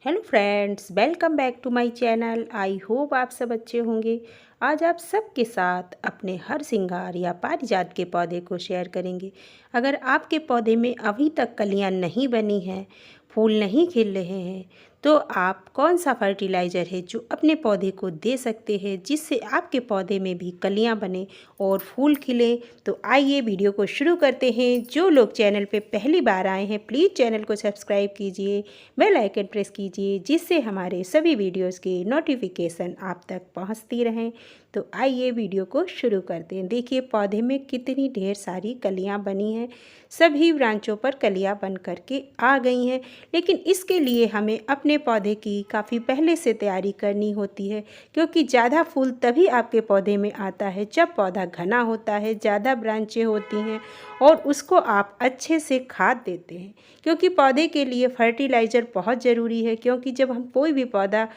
Hello friends, welcome back to my channel. I hope आप सब अच्छे होंगे। आज आप सबके साथ अपने हर श्रृंगार या पारिजात के पौधे को शेयर करेंगे। अगर आपके पौधे में अभी तक कलियां नहीं बनी हैं, फूल नहीं खिल रहे हैं, तो आप कौन सा फर्टिलाइज़र है जो अपने पौधे को दे सकते हैं जिससे आपके पौधे में भी कलियां बने और फूल खिले। तो आइए वीडियो को शुरू करते हैं। जो लोग चैनल पे पहली बार आए हैं, प्लीज़ चैनल को सब्सक्राइब कीजिए, बेल आइकन प्रेस कीजिए, जिससे हमारे सभी वीडियोस की नोटिफिकेशन आप तक पहुंचती रहें। तो आइए वीडियो को शुरू करते हैं। देखिए पौधे में कितनी ढेर सारी कलियां बनी हैं। सभी ब्रांचों पर कलियां बन करके आ गई हैं, लेकिन इसके लिए हमें अपने पौधे की काफ़ी पहले से तैयारी करनी होती है, क्योंकि ज़्यादा फूल तभी आपके पौधे में आता है जब पौधा घना होता है, ज़्यादा ब्रांचें होती हैं और उसको आप अच्छे से खाद देते हैं। क्योंकि पौधे के लिए फर्टिलाइज़र बहुत ज़रूरी है, क्योंकि जब हम कोई भी पौधा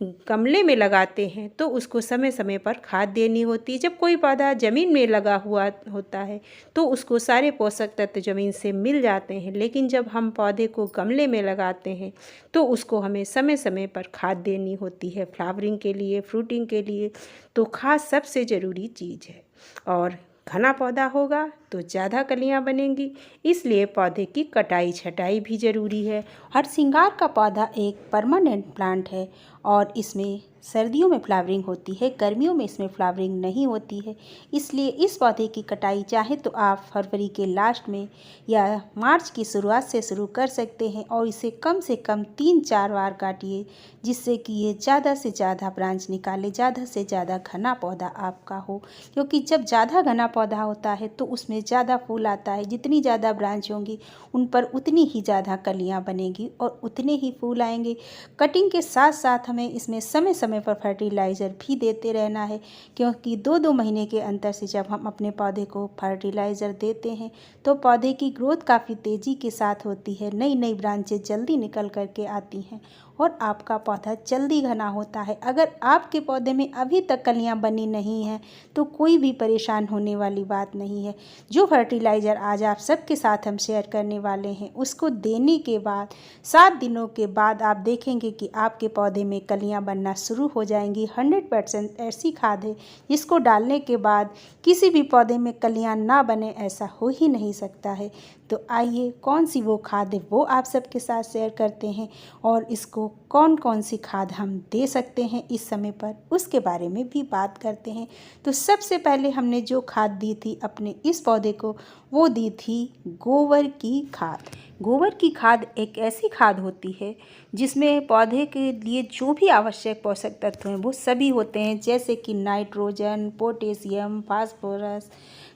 गमले में लगाते हैं तो उसको समय समय पर खाद देनी होती है। जब कोई पौधा ज़मीन में लगा हुआ होता है तो उसको सारे पोषक तत्व ज़मीन से मिल जाते हैं, लेकिन जब हम पौधे को गमले में लगाते हैं तो उसको हमें समय समय पर खाद देनी होती है, फ्लावरिंग के लिए, फ्रूटिंग के लिए। तो खाद सबसे ज़रूरी चीज़ है, और घना पौधा होगा तो ज़्यादा कलियां बनेंगी, इसलिए पौधे की कटाई छटाई भी ज़रूरी है। हर श्रृंगार का पौधा एक परमानेंट प्लांट है और इसमें सर्दियों में फ्लावरिंग होती है, गर्मियों में इसमें फ्लावरिंग नहीं होती है। इसलिए इस पौधे की कटाई चाहे तो आप फरवरी के लास्ट में या मार्च की शुरुआत से शुरू कर सकते हैं और इसे कम से कम 3-4 बार काटिए, जिससे कि ये ज़्यादा से ज़्यादा ब्रांच निकाले, ज़्यादा से ज़्यादा घना पौधा आपका हो। क्योंकि जब ज़्यादा घना पौधा होता है तो उसमें ज़्यादा फूल आता है। जितनी ज़्यादा ब्रांच होंगी उन पर उतनी ही ज़्यादा कलियां बनेंगी और उतने ही फूल आएंगे। कटिंग के साथ साथ हमें इसमें समय समय पर फर्टिलाइज़र भी देते रहना है, क्योंकि 2-2 महीने के अंतर से जब हम अपने पौधे को फर्टिलाइज़र देते हैं तो पौधे की ग्रोथ काफ़ी तेज़ी के साथ होती है, नई नई ब्रांचें जल्दी निकल करके आती हैं और आपका पौधा जल्दी घना होता है। अगर आपके पौधे में अभी तक कलियां बनी नहीं हैं तो कोई भी परेशान होने वाली बात नहीं है। जो फर्टिलाइज़र आज आप सबके साथ हम शेयर करने वाले हैं, उसको देने के बाद 7 दिनों के बाद आप देखेंगे कि आपके पौधे में कलियां बनना शुरू हो जाएंगी। 100% ऐसी खाद है जिसको डालने के बाद किसी भी पौधे में कलियां ना बने, ऐसा हो ही नहीं सकता है। तो आइए कौन सी वो खाद है वो आप सबके साथ शेयर करते हैं, और इसको कौन कौन सी खाद हम दे सकते हैं इस समय पर, उसके बारे में भी बात करते हैं। तो सबसे पहले हमने जो खाद दी थी अपने इस पौधे को, वो दी थी गोबर की खाद। गोबर की खाद एक ऐसी खाद होती है जिसमें पौधे के लिए जो भी आवश्यक पोषक तत्व हैं वो सभी होते हैं, जैसे कि नाइट्रोजन, पोटेशियम, फास्फोरस,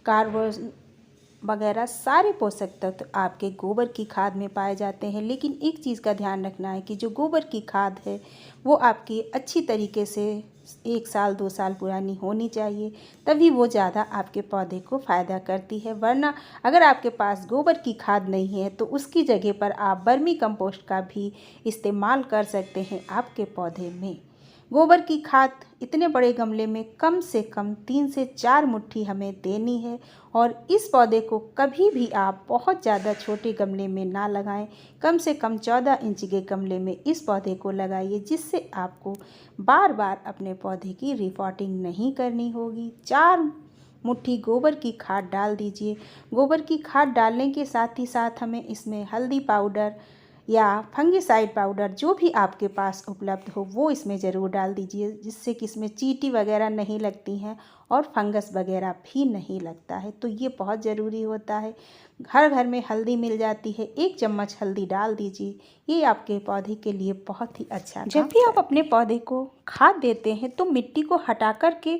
कार्बन वगैरह सारे पोषक तत्व आपके गोबर की खाद में पाए जाते हैं। लेकिन एक चीज़ का ध्यान रखना है कि जो गोबर की खाद है वो आपकी अच्छी तरीके से 1 साल 2 साल पुरानी होनी चाहिए, तभी वो ज़्यादा आपके पौधे को फ़ायदा करती है। वरना अगर आपके पास गोबर की खाद नहीं है तो उसकी जगह पर आप वर्मी कंपोस्ट का भी इस्तेमाल कर सकते हैं आपके पौधे में। गोबर की खाद इतने बड़े गमले में कम से कम 3 से 4 मुट्ठी हमें देनी है, और इस पौधे को कभी भी आप बहुत ज़्यादा छोटे गमले में ना लगाएं। कम से कम 14 इंच के गमले में इस पौधे को लगाइए, जिससे आपको बार बार अपने पौधे की रिपोर्टिंग नहीं करनी होगी। 4 मुट्ठी गोबर की खाद डाल दीजिए। गोबर की खाद डालने के साथ ही साथ हमें इसमें हल्दी पाउडर या फंगिसाइड पाउडर जो भी आपके पास उपलब्ध हो वो इसमें ज़रूर डाल दीजिए, जिससे कि इसमें चींटी वगैरह नहीं लगती हैं और फंगस वगैरह भी नहीं लगता है। तो ये बहुत ज़रूरी होता है। हर घर में हल्दी मिल जाती है, 1 चम्मच हल्दी डाल दीजिए। ये आपके पौधे के लिए बहुत ही अच्छा। जब भी आप अपने पौधे को खाद देते हैं तो मिट्टी को हटा कर के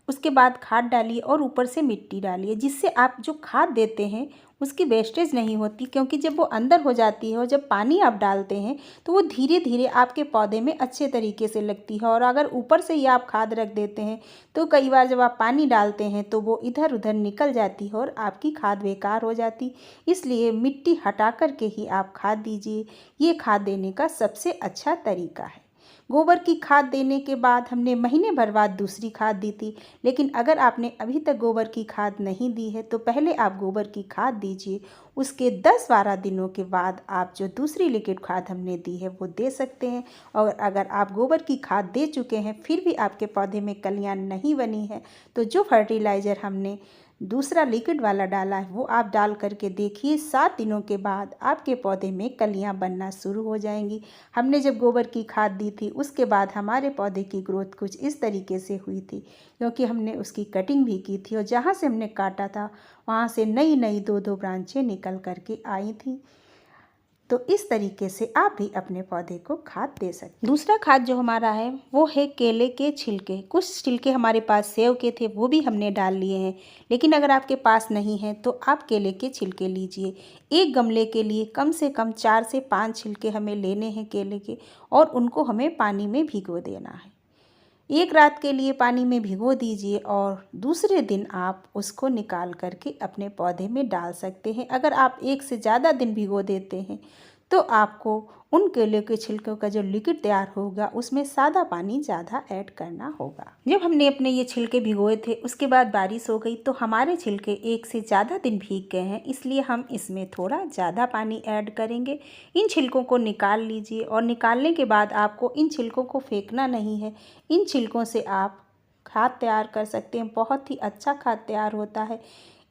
उसके बाद खाद डालिए और ऊपर से मिट्टी डालिए, जिससे आप जो खाद देते हैं उसकी वेस्टेज नहीं होती। क्योंकि जब वो अंदर हो जाती है और जब पानी आप डालते हैं तो वो धीरे धीरे आपके पौधे में अच्छे तरीके से लगती है। और अगर ऊपर से ही आप खाद रख देते हैं तो कई बार जब आप पानी डालते हैं तो वो इधर उधर निकल जाती है और आपकी खाद बेकार हो जाती। इसलिए मिट्टी हटा कर के ही आप खाद दीजिए। ये खाद देने का सबसे अच्छा तरीका है। गोबर की खाद देने के बाद हमने महीने भर बाद दूसरी खाद दी थी। लेकिन अगर आपने अभी तक गोबर की खाद नहीं दी है तो पहले आप गोबर की खाद दीजिए, उसके 10-12 दिनों के बाद आप जो दूसरी लिक्विड खाद हमने दी है वो दे सकते हैं। और अगर आप गोबर की खाद दे चुके हैं फिर भी आपके पौधे में कलियां नहीं बनी है तो जो फर्टिलाइज़र हमने दूसरा लिक्विड वाला डाला है वो आप डाल करके देखिए, 7 दिनों के बाद आपके पौधे में कलियां बनना शुरू हो जाएंगी। हमने जब गोबर की खाद दी थी उसके बाद हमारे पौधे की ग्रोथ कुछ इस तरीके से हुई थी, क्योंकि हमने उसकी कटिंग भी की थी और जहाँ से हमने काटा था वहाँ से नई नई 2-2 ब्रांचें निकल करके आई थी। तो इस तरीके से आप भी अपने पौधे को खाद दे सकते हैं। दूसरा खाद जो हमारा है वो है केले के छिलके। कुछ छिलके हमारे पास सेव के थे वो भी हमने डाल लिए हैं, लेकिन अगर आपके पास नहीं है तो आप केले के छिलके लीजिए। एक गमले के लिए कम से कम 4 से 5 छिलके हमें लेने हैं केले के, और उनको हमें पानी में भिगो देना है। एक रात के लिए पानी में भिगो दीजिए और दूसरे दिन आप उसको निकाल करके अपने पौधे में डाल सकते हैं। अगर आप एक से ज़्यादा दिन भिगो देते हैं तो आपको उन केले के छिलकों का जो लिक्विड तैयार होगा उसमें सादा पानी ज़्यादा ऐड करना होगा। जब हमने अपने ये छिलके भिगोए थे उसके बाद बारिश हो गई तो हमारे छिलके एक से ज़्यादा दिन भीग गए हैं, इसलिए हम इसमें थोड़ा ज़्यादा पानी ऐड करेंगे। इन छिलकों को निकाल लीजिए और निकालने के बाद आपको इन छिलकों को फेंकना नहीं है। इन छिलकों से आप खाद तैयार कर सकते हैं, बहुत ही अच्छा खाद तैयार होता है।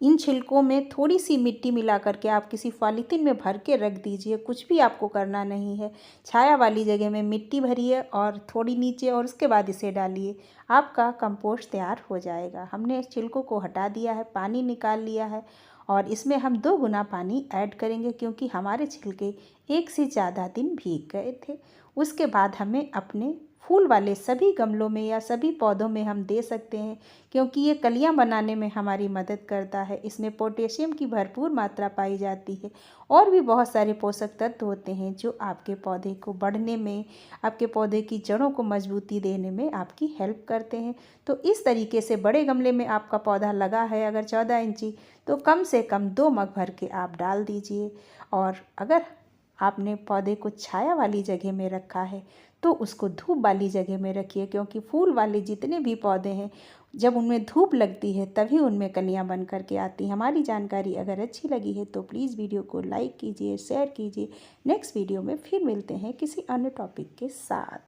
इन छिलकों में थोड़ी सी मिट्टी मिला करके आप किसी पॉलीथीन में भर के रख दीजिए, कुछ भी आपको करना नहीं है। छाया वाली जगह में मिट्टी भरिए और थोड़ी नीचे, और उसके बाद इसे डालिए, आपका कंपोस्ट तैयार हो जाएगा। हमने इस छिलकों को हटा दिया है, पानी निकाल लिया है और इसमें हम 2 गुना पानी ऐड करेंगे, क्योंकि हमारे छिलके एक से ज़्यादा दिन भीग गए थे। उसके बाद हमें अपने फूल वाले सभी गमलों में या सभी पौधों में हम दे सकते हैं, क्योंकि ये कलियां बनाने में हमारी मदद करता है। इसमें पोटेशियम की भरपूर मात्रा पाई जाती है और भी बहुत सारे पोषक तत्व होते हैं जो आपके पौधे को बढ़ने में, आपके पौधे की जड़ों को मजबूती देने में आपकी हेल्प करते हैं। तो इस तरीके से बड़े गमले में आपका पौधा लगा है अगर 14 इंची, तो कम से कम 2 मग भर के आप डाल दीजिए। और अगर आपने पौधे को छाया वाली जगह में रखा है तो उसको धूप वाली जगह में रखिए, क्योंकि फूल वाले जितने भी पौधे हैं जब उनमें धूप लगती है तभी उनमें कलियां बन करके आती हैं। हमारी जानकारी अगर अच्छी लगी है तो प्लीज़ वीडियो को लाइक कीजिए, शेयर कीजिए। नेक्स्ट वीडियो में फिर मिलते हैं किसी अन्य टॉपिक के साथ।